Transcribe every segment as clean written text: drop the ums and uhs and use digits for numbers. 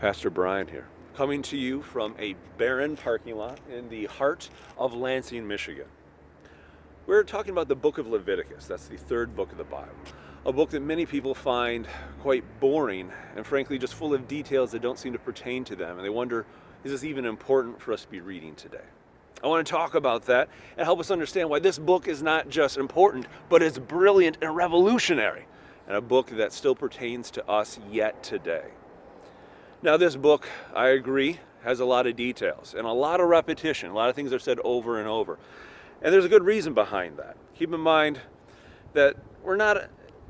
Pastor Bryon here, coming to you from a barren parking lot in the heart of Lansing, Michigan. We're talking about the book of Leviticus. That's the third book of the Bible. A book that many people find quite boring and frankly just full of details that don't seem to pertain to them. And they wonder, is this even important for us to be reading today? I want to talk about that and help us understand why this book is not just important, but it's brilliant and revolutionary, and a book that still pertains to us yet today. Now, this book, I agree, has a lot of details and a lot of repetition. A lot of things are said over and over. And there's a good reason behind that. Keep in mind that we're not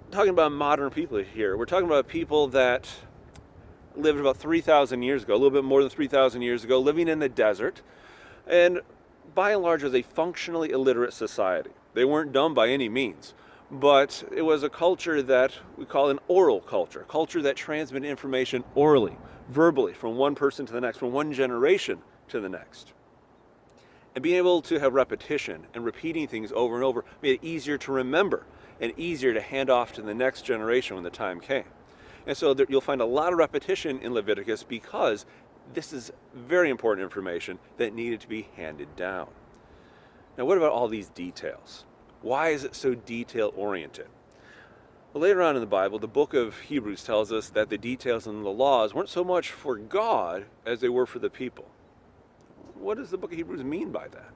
talking about modern people here. We're talking about people that lived about 3,000 years ago, a little bit more than 3,000 years ago, living in the desert, and by and large was a functionally illiterate society. They weren't dumb by any means, but it was a culture that we call an oral culture, a culture that transmitted information orally, verbally, from one person to the next, from one generation to the next. And being able to have repetition and repeating things over and over made it easier to remember and easier to hand off to the next generation when the time came. And so you'll find a lot of repetition in Leviticus because this is very important information that needed to be handed down. Now, what about all these details? Why is it so detail-oriented? Well, later on in the Bible, the book of Hebrews tells us that the details and the laws weren't so much for God as they were for the people. What does the book of Hebrews mean by that?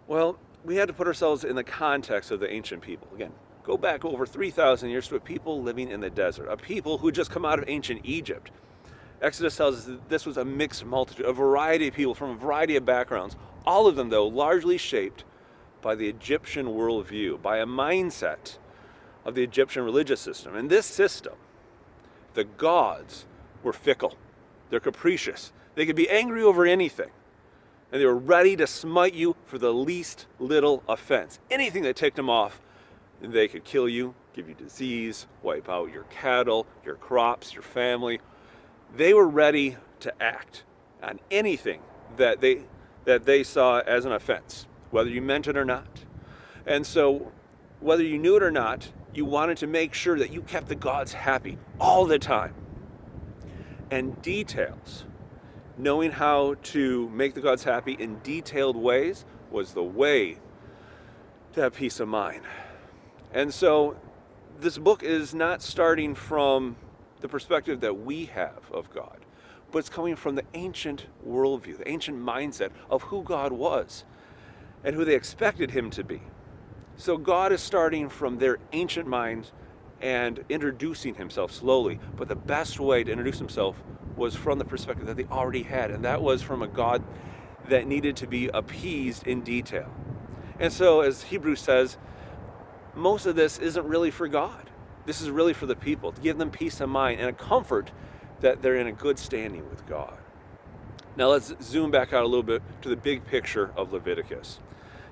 Well, we had to put ourselves in the context of the ancient people. Again, go back over 3,000 years to a people living in the desert, a people who had just come out of ancient Egypt. Exodus tells us that this was a mixed multitude, a variety of people from a variety of backgrounds, all of them, though, largely shaped by the Egyptian worldview, by a mindset of the Egyptian religious system. In this system, the gods were fickle. They're capricious. They could be angry over anything. And they were ready to smite you for the least little offense. Anything that ticked them off, they could kill you, give you disease, wipe out your cattle, your crops, your family. They were ready to act on anything that they saw as an offense, whether you meant it or not. And so, whether you knew it or not, you wanted to make sure that you kept the gods happy all the time. And details, knowing how to make the gods happy in detailed ways, was the way to have peace of mind. And so, this book is not starting from the perspective that we have of God, but it's coming from the ancient worldview, the ancient mindset of who God was and who they expected him to be. So God is starting from their ancient minds and introducing himself slowly, but the best way to introduce himself was from the perspective that they already had, and that was from a God that needed to be appeased in detail. And so, as Hebrews says, most of this isn't really for God. This is really for the people, to give them peace of mind and a comfort that they're in a good standing with God. Now let's zoom back out a little bit to the big picture of Leviticus.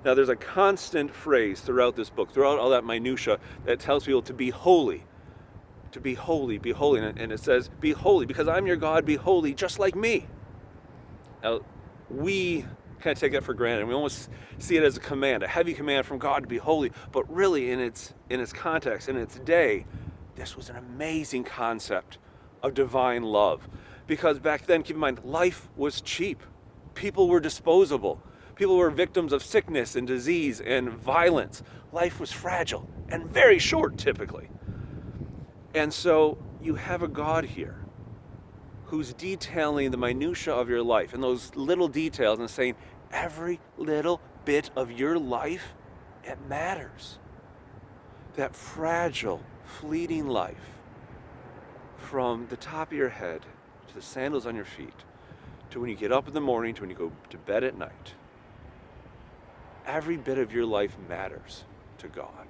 Now there's a constant phrase throughout this book, throughout all that minutia, that tells people to be holy. To be holy, be holy. And it says, be holy, because I'm your God, be holy, just like me. Now, we kind of take that for granted. We almost see it as a command, a heavy command from God to be holy. But really, in its context, in its day, this was an amazing concept of divine love. Because back then, keep in mind, life was cheap. People were disposable. People were victims of sickness and disease and violence. Life was fragile and very short, typically. And so you have a God here who's detailing the minutia of your life and those little details and saying, every little bit of your life, it matters. That fragile, fleeting life, from the top of your head to the sandals on your feet, to when you get up in the morning, to when you go to bed at night, every bit of your life matters to God.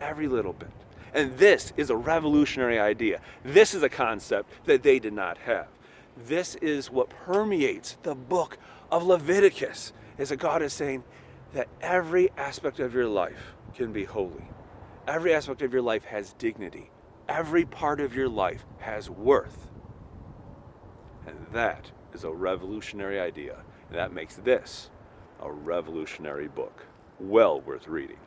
Every little bit. And this is a revolutionary idea. This is a concept that they did not have. This is what permeates the book of Leviticus, is that God is saying that every aspect of your life can be holy. Every aspect of your life has dignity. Every part of your life has worth. And that is a revolutionary idea. And that makes this a revolutionary book. Well worth reading.